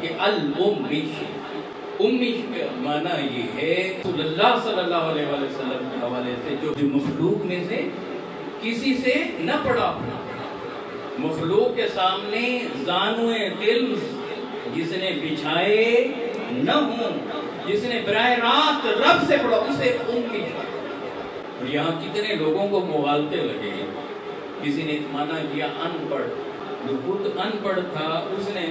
کہ الامش، امیش کا معنی یہ ہے رسول اللہ صلی اللہ علیہ وسلم کے حوالے سے جو مخلوق میں سے کسی سے نہ پڑھا ہو، مخلوق کے سامنے زانوئے دل جس نے بچھائے نہ ہوں، جس نے براہ راست رب سے پڑھا، اسے امیش۔ اور یہاں کتنے لوگوں کو مغالطے لگے، کسی نے مانا کیا ان پڑھ، جو خود ان پڑھ تھا اس نے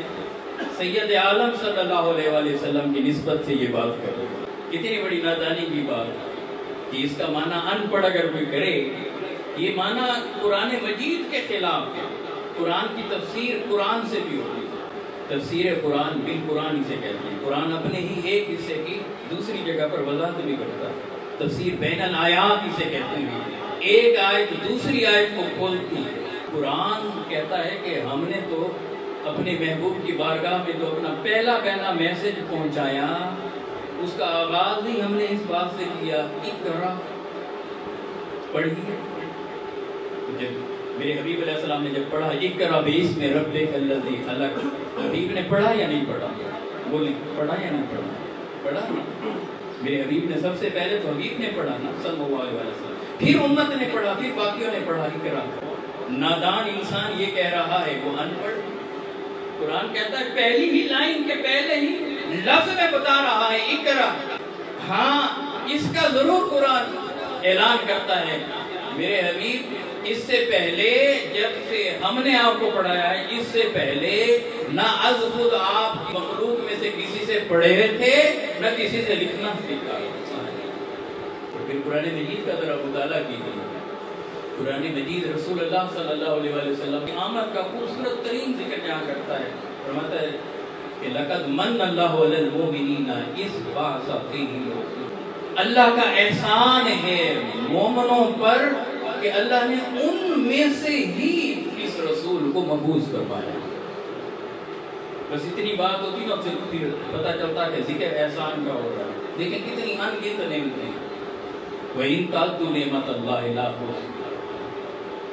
سید عالم صلی اللہ علیہ وسلم کی نسبت سے یہ بات کر دی۔ کتنی بڑی نادانی کی بات کہ اس کا معنی ان پڑھ اگر کوئی کرے، یہ معنی قرآن مجید کے خلاف ہے۔ قرآن کی تفسیر قرآن سے بھی ہوتی ہے، تفسیر قرآن بالقرآن اسے کہتے ہیں۔ قرآن اپنے ہی ایک حصے کی دوسری جگہ پر وضاحت بھی کرتا ہے، تفسیر بین الآیات اسے کہتے ہیں، ایک آیت دوسری آیت کو کھولتی ہے۔ قرآن کہتا ہے کہ ہم نے تو اپنے محبوب کی بارگاہ میں تو اپنا پہلا میسج پہنچایا، اس کا آغاز ہی ہم نے اس بات سے کیا، اقرا، پڑھیے۔ جب میرے حبیب علیہ السلام نے جب پڑھا اقرا باسم ربک الذی خلق، حبیب نے پڑھا یا نہیں پڑھا؟ بولیں، پڑھا یا نہیں پڑھا؟ پڑھا نا؟ میرے حبیب نے سب سے پہلے تو حبیب نے پڑھا نا صلی اللہ علیہ وسلم، پھر امت نے پڑھا، پھر باقیوں نے پڑھا اقرا۔ نادان انسان یہ کہہ رہا ہے وہ ان پڑھ۔ قرآن کہتا ہے پہلی ہی لائن کے پہلے ہی لفظ میں بتا رہا ہے اقرا۔ ہاں اس کا ضرور قرآن اعلان کرتا ہے میرے حبیب اس سے پہلے جب سے ہم نے آپ کو پڑھایا ہے، اس سے پہلے نہ از خود آپ مخلوق میں سے کسی سے پڑھے تھے نہ کسی سے لکھنا سیکھا۔ پھر قرآن مجید کا ذرا مطالعہ کیجیے۔ قرآن مجید رسول اللہ صلی اللہ علیہ وسلم کی آمد کا خوبصورت ترین ذکر جہاں کرتا ہے، فرماتا ہے کہ لقد من اللہ علی المؤمنین اذ بعث فیہم رسولا، اللہ کا احسان ہے مومنوں پر کہ اللہ نے ان میں سے ہی اس رسول کو مبعوث فرمایا۔ بس اتنی بات ہوتی نا پھر پتہ چلتا کہ ذکر احسان کا ہو رہا ہے، لیکن کتنی ان گنت نعمتیں۔ وَإِن تَعُدُّوا نِعْمَتَ اللَّهِ لَا تُحْصُوهَا،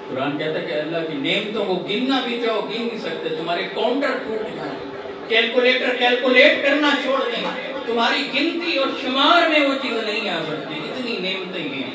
قرآن کہتا ہے کہ اللہ کی نعمتوں کو گننا بھی چاہو گن نہیں سکتے، تمہارے کاؤنٹر ٹوٹ جائیں، کیلکولیٹر کیلکولیٹ کرنا چھوڑ دیں، تمہاری گنتی اور شمار میں وہ چیز نہیں آ سکتی، اتنی نعمتیں ہیں۔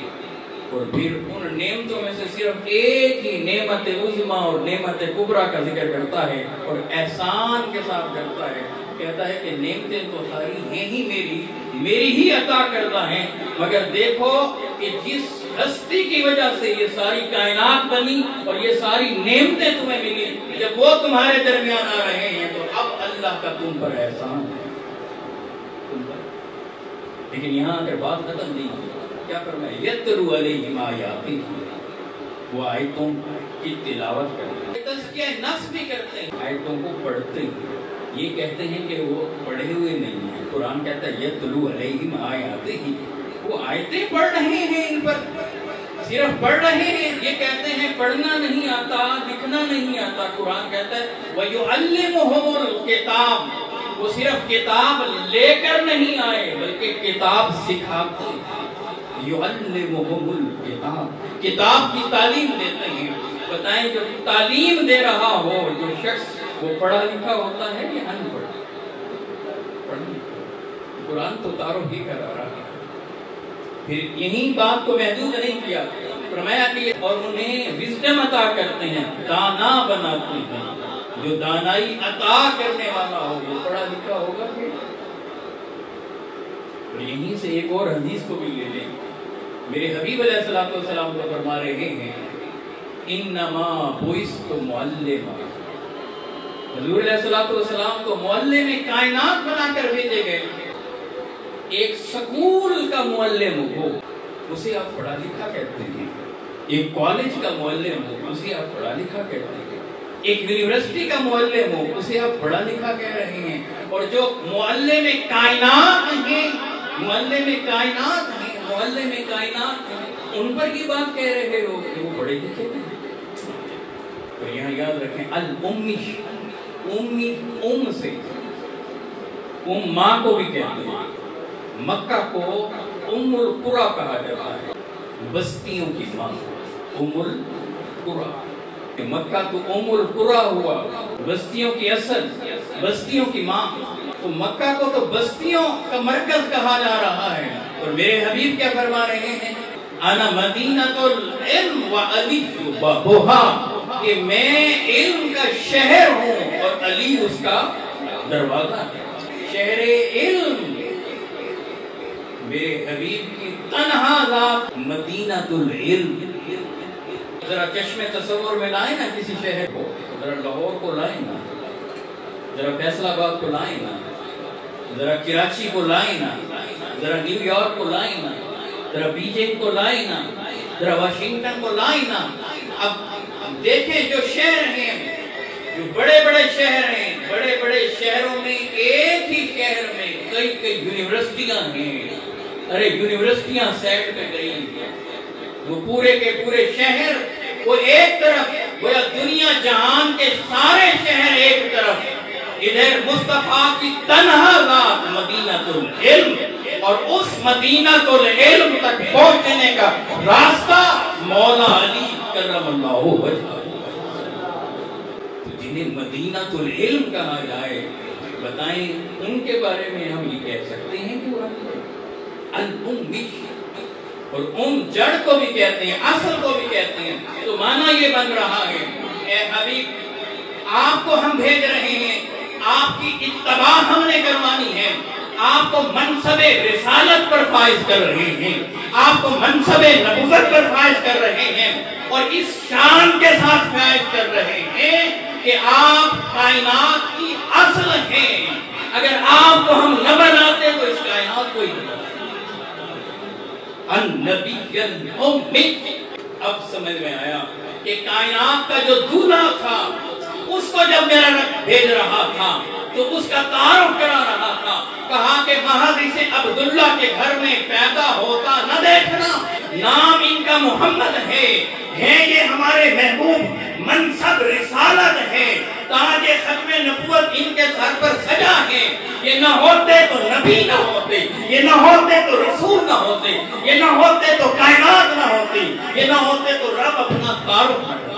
اور پھر ان نعمتوں میں سے صرف ایک ہی نعمت عظمیٰ اور نعمت کبریٰ کا ذکر کرتا ہے اور احسان کے ساتھ کرتا ہے، کہتا ہے کہ نعمتیں تو ساری ہیں ہی میری ہی عطا کردہ ہیں، مگر دیکھو کہ جس ہستی کی وجہ سے یہ ساری کائنات بنی اور یہ ساری نعمتیں تمہیں ملی، جب وہ تمہارے درمیان آ رہے ہیں تو اب اللہ کا تم پر احسان ہے۔ لیکن یہاں اگر بات ختم نہیں کی، کیا فرمایا؟ یتلو علیہم آیاتہ، وہ آیتوں کی تلاوت کرتے ہیں، تزکیہ نفس بھی کرتے ہیں، آیتوں کو پڑھتے ہیں۔ یہ کہتے ہیں کہ وہ پڑھے ہوئے نہیں ہیں، قرآن کہتا ہے یتلو علیہم آیاتہ، وہ آیتیں پڑھ رہے ہیں، ان پر صرف پڑھ رہے ہیں۔ یہ کہتے ہیں پڑھنا نہیں آتا، لکھنا نہیں آتا، قرآن کہتا ہے وَيُعَلِّمُهُمُ الْكِتَابَ، وہ صرف کتاب لے کر نہیں آئے بلکہ کتاب سکھاتے ہیں۔ یعلمہم الکتاب، کتاب کی تعلیم دیتے ہیں۔ بتائیں جو تعلیم دے رہا ہو جو شخص، وہ پڑھا لکھا ہوتا ہے یا ان پڑھ؟ قرآن تو تعارف ہی کرا رہا ہے۔ پھر یہی بات کو محدود نہیں کیا، فرمایا کہ اور انہیں وزڈم عطا کرتے ہیں، دانا بناتے ہیں۔ جو دانائی عطا کرنے والا ہو وہ پڑھا لکھا ہوگا۔ اور یہیں سے ایک اور حدیث کو بھی لے لیں، میرے حبیب علیہ السلام کو فرما رہے ہیں انما بعثت معلما، حضور علیہ السلام کو معلم کائنات بنا کر بھیجے گئے۔ ایک سکول کا معلم ہو اسے آپ پڑھا لکھا کہتے ہیں، ایک کالج کا معلم ہو اسے آپ پڑھا لکھا کہتے ہیں، ایک یونیورسٹی کا معلم ہو اسے آپ پڑھا لکھا کہہ رہے ہیں۔ اور جو معلم کائنات ہیں، معلم کائنات ہیں، معلم کائنات ہیں، ان پر یہ بات کہہ رہے ہو کہ وہ پڑھے لکھے ہیں۔ تو یہاں یاد رکھیں الامش، امی ام سے، ام ماں کو بھی کہتے ہیں، مکہ کو ام القریٰ کہا جاتا ہے، بستیوں کی ماں ام القریٰ۔ کہ مکہ تو ام القرى ہوا، بستیوں کی اصل، بستیوں کی ماں، تو مکہ کو تو بستیوں کا مرکز کہا جا رہا ہے۔ اور میرے حبیب کیا فرما رہے ہیں؟ انا مدینۃ العلم وعلی بابها، کہ میں علم کا شہر ہوں اور علی اس کا دروازہ ہے۔ شہر علم، میرے حبیب کی تنہا ذات مدینۃ العلم۔ ذرا چشم تصور میں لائیں نا کسی شہر کو، ذرا لاہور کو لائیں نا، ذرا فیصل آباد کو لائیں نا، ذرا کراچی کو لائیں نا، ذرا نیو یارک کو لائیں نا، ذرا بیجنگ کو لائیں نا، ذرا واشنگٹن کو لائیں نا۔ اب دیکھیں جو شہر ہیں، جو بڑے بڑے شہر ہیں، بڑے بڑے شہروں میں ایک ہی شہر میں کئی کئی یونیورسٹیاں ہیں۔ ارے یونیورسٹیاں سیٹ میں گئی، وہ پورے کے پورے شہر، وہ ایک طرف، وہ دنیا جہان کے سارے شہر ایک طرف، ادھر مصطفیٰ کی تنہا ذات مدینۃ العلم، اور اس مدینۃ العلم تک پہنچنے کا راستہ مولا علی کرم اللہ وجہہ۔ تو جنہیں مدینۃ العلم کہا جائے، بتائیں ان کے بارے میں ہم یہ کہہ سکتے ہیں کہ وہ الأمی، اور جڑ کو بھی کہتے ہیں، اصل کو بھی کہتے ہیں۔ تو معنی یہ بن رہا ہے، اے حبیب آپ کو ہم بھیج رہے ہیں، آپ کی اتباع ہم نے کروانی ہے، آپ کو منصب رسالت پر فائز کر رہے ہیں، آپ کو منصب نبوت پر فائز کر رہے ہیں، اور اس شان کے ساتھ فائز کر رہے ہیں کہ آپ کائنات کی اصل ہیں۔ اگر آپ کو ہم نہ بناتے تو اس کائنات کو ہی نہ بناتے۔ النبی الأمی، اب سمجھ میں آیا کہ کائنات کا جو دولہا تھا، اس کو جب میرا رب بھیج رہا تھا تو اس کا تعارف کرا رہا تھا، کہا کہ محض اسے عبداللہ کے گھر میں پیدا ہوتا نہ دیکھنا، نام ان کا محمد ہے یہ ہمارے محبوب، منصب رسالت ہے، تاج ختم نبوت ان کے سر پر سجا ہے۔ یہ نہ ہوتے تو نبی نہ ہوتے، یہ نہ ہوتے تو رسول نہ ہوتے، یہ نہ ہوتے تو کائنات نہ ہوتی، یہ نہ ہوتے تو رب اپنا تعارف نہ کرتا۔